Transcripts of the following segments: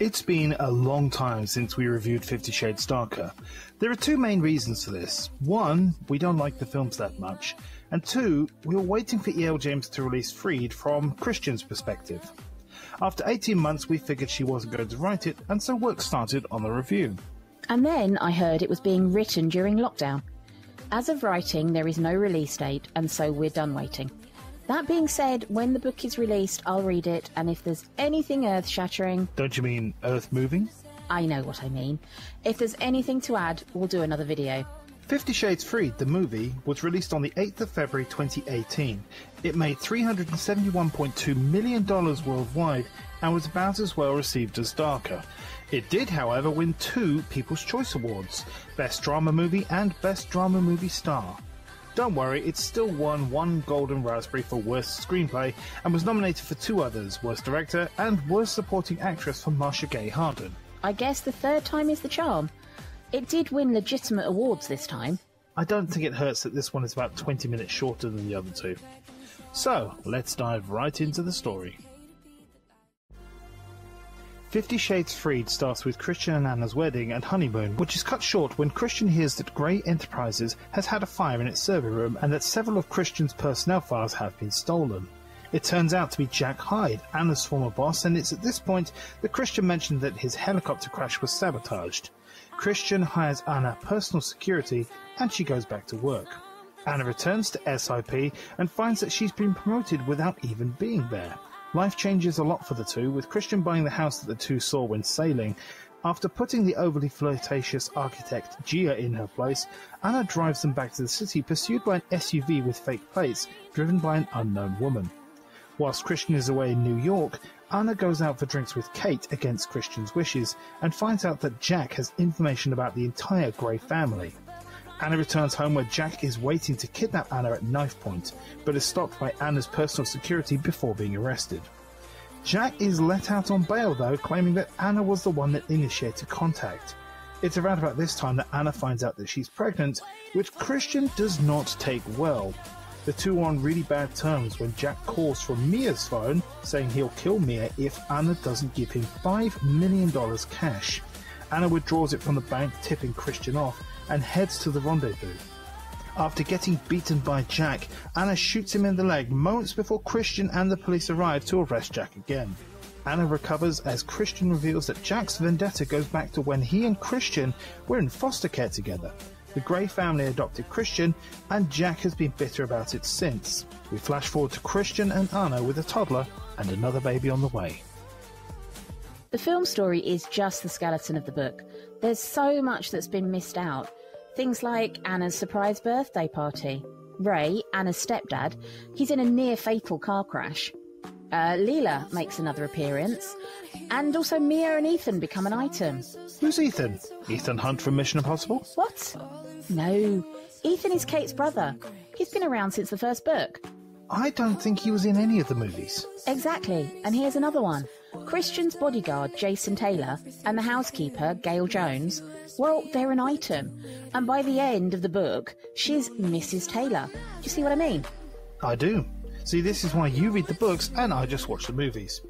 It's been a long time since we reviewed 50 Shades Darker. There are two main reasons for this. One, we don't like the films that much. And two, we were waiting for E.L. James to release Freed from Christian's perspective. After 18 months, we figured she wasn't going to write it, and so work started on the review. And then I heard it was being written during lockdown. As of writing, there is no release date, and so we're done waiting. That being said, when the book is released, I'll read it, and if there's anything earth-shattering... Don't you mean earth-moving? I know what I mean. If there's anything to add, we'll do another video. 50 Shades Freed, the movie, was released on the 8th of February 2018. It made $371.2 million worldwide and was about as well received as Darker. It did, however, win 2 People's Choice Awards, Best Drama Movie and Best Drama Movie Star. Don't worry, it still won 1 Golden Raspberry for Worst Screenplay and was nominated for 2 others, Worst Director and Worst Supporting Actress for Marcia Gay Harden. I guess the third time is the charm. It did win legitimate awards this time. I don't think it hurts that this one is about 20 minutes shorter than the other 2. So, let's dive right into the story. 50 Shades Freed starts with Christian and Anna's wedding and honeymoon, which is cut short when Christian hears that Grey Enterprises has had a fire in its server room and that several of Christian's personnel files have been stolen. It turns out to be Jack Hyde, Anna's former boss, and it's at this point that Christian mentioned that his helicopter crash was sabotaged. Christian hires Anna personal security and she goes back to work. Anna returns to SIP and finds that she's been promoted without even being there. Life changes a lot for the two, with Christian buying the house that the two saw when sailing. After putting the overly flirtatious architect Gia in her place, Anna drives them back to the city, pursued by an SUV with fake plates, driven by an unknown woman. Whilst Christian is away in New York, Anna goes out for drinks with Kate against Christian's wishes, and finds out that Jack has information about the entire Grey family. Anna returns home where Jack is waiting to kidnap Anna at knife point, but is stopped by Anna's personal security before being arrested. Jack is let out on bail though, claiming that Anna was the one that initiated contact. It's around about this time that Anna finds out that she's pregnant, which Christian does not take well. The two are on really bad terms when Jack calls from Mia's phone, saying he'll kill Mia if Anna doesn't give him $5 million cash. Anna withdraws it from the bank, tipping Christian off, and heads to the rendezvous. After getting beaten by Jack, Anna shoots him in the leg moments before Christian and the police arrive to arrest Jack again. Anna recovers as Christian reveals that Jack's vendetta goes back to when he and Christian were in foster care together. The Grey family adopted Christian, and Jack has been bitter about it since. We flash forward to Christian and Anna with a toddler and another baby on the way. The film story is just the skeleton of the book. There's so much that's been missed out. Things like Anna's surprise birthday party. Ray, Anna's stepdad, he's in a near-fatal car crash. Leela makes another appearance. And also Mia and Ethan become an item. Who's Ethan? Ethan Hunt from Mission Impossible? What? No. Ethan is Kate's brother. He's been around since the first book. I don't think he was in any of the movies. Exactly. And here's another one. Christian's bodyguard, Jason Taylor, and the housekeeper, Gail Jones, well, they're an item. And by the end of the book, she's Mrs. Taylor. Do you see what I mean? I do. See, this is why you read the books and I just watch the movies.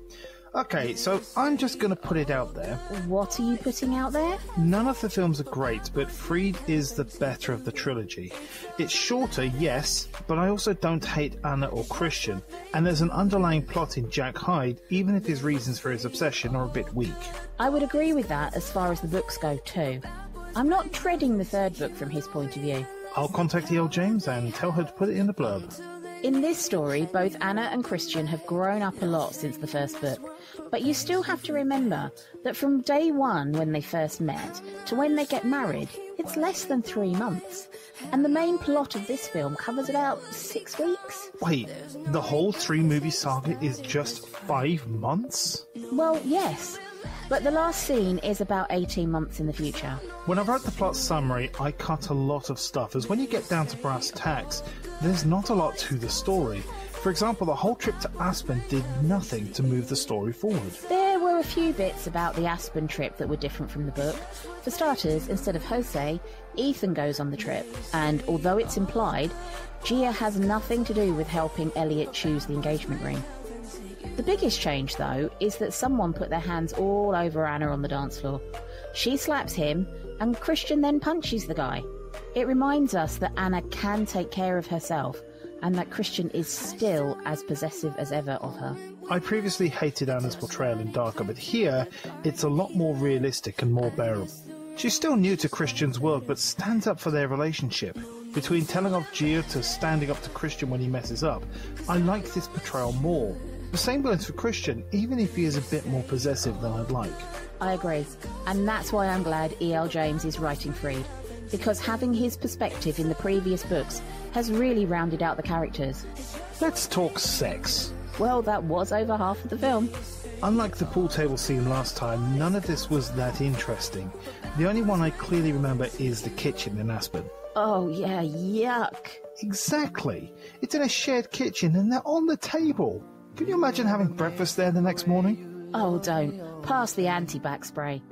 Okay, so I'm just going to put it out there. What are you putting out there? None of the films are great, but Freed is the better of the trilogy. It's shorter, yes, but I also don't hate Anna or Christian, and there's an underlying plot in Jack Hyde, even if his reasons for his obsession are a bit weak. I would agree with that as far as the books go too. I'm not dreading the third book from his point of view. I'll contact E.L. James and tell her to put it in the blurb. In this story, both Anna and Christian have grown up a lot since the first book, but you still have to remember that from day one when they first met to when they get married, it's less than 3 months. And the main plot of this film covers about 6 weeks. Wait, the whole 3-movie saga is just 5 months? Well, yes, but the last scene is about 18 months in the future. When I wrote the plot summary, I cut a lot of stuff, as when you get down to brass tacks, there's not a lot to the story. For example, the whole trip to Aspen did nothing to move the story forward. There were a few bits about the Aspen trip that were different from the book. For starters, instead of Jose, Ethan goes on the trip, and although it's implied, Gia has nothing to do with helping Elliot choose the engagement ring. The biggest change, though, is that someone put their hands all over Anna on the dance floor. She slaps him, and Christian then punches the guy. It reminds us that Anna can take care of herself, and that Christian is still as possessive as ever of her. I previously hated Anna's portrayal in Darker, but here it's a lot more realistic and more bearable. She's still new to Christian's world, but stands up for their relationship. Between telling off Gia to standing up to Christian when he messes up, I like this portrayal more. The same goes for Christian, even if he is a bit more possessive than I'd like. I agree, and that's why I'm glad E.L. James is writing Freed, because having his perspective in the previous books has really rounded out the characters. Let's talk sex. Well, that was over half of the film. Unlike the pool table scene last time, none of this was that interesting. The only one I clearly remember is the kitchen in Aspen. Oh yeah, yuck. Exactly. It's in a shared kitchen and they're on the table. Can you imagine having breakfast there the next morning? Oh, don't. Pass the anti-back spray.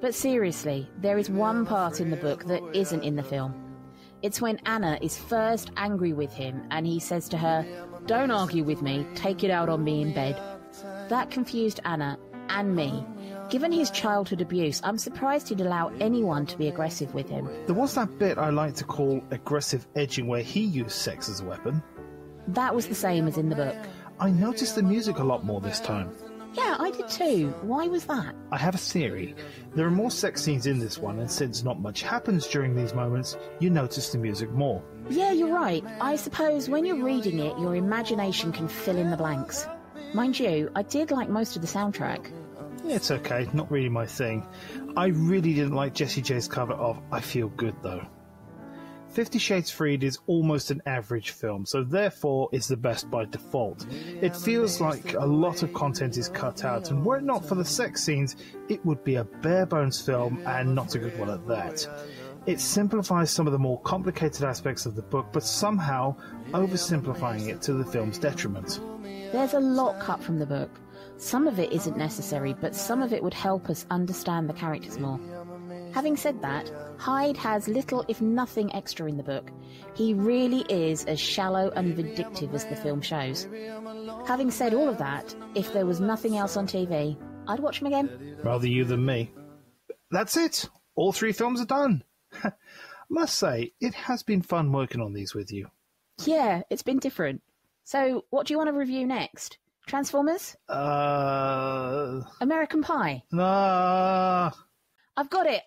But seriously, there is one part in the book that isn't in the film. It's when Anna is first angry with him and he says to her, "Don't argue with me, take it out on me in bed." That confused Anna and me. Given his childhood abuse, I'm surprised he'd allow anyone to be aggressive with him. There was that bit I like to call aggressive edging where he used sex as a weapon. That was the same as in the book. I noticed the music a lot more this time. Yeah, I did too. Why was that? I have a theory. There are more sex scenes in this one, and since not much happens during these moments, you notice the music more. Yeah, you're right. I suppose when you're reading it, your imagination can fill in the blanks. Mind you, I did like most of the soundtrack. It's okay, not really my thing. I really didn't like Jessie J's cover of I Feel Good, though. 50 Shades Freed is almost an average film, so therefore it's the best by default. It feels like a lot of content is cut out, and were it not for the sex scenes, it would be a bare-bones film, and not a good one at that. It simplifies some of the more complicated aspects of the book, but somehow oversimplifying it to the film's detriment. There's a lot cut from the book. Some of it isn't necessary, but some of it would help us understand the characters more. Having said that, Hyde has little if nothing extra in the book. He really is as shallow and vindictive as the film shows. Having said all of that, if there was nothing else on TV, I'd watch them again. Rather you than me. That's it. All 3 films are done. Must say, it has been fun working on these with you. Yeah, it's been different. So, what do you want to review next? Transformers? American Pie? Nah. I've got it.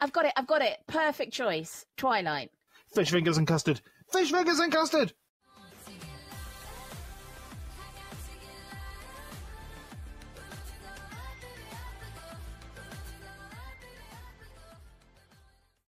Perfect choice. Twilight. Fish fingers and custard. Fish fingers and custard!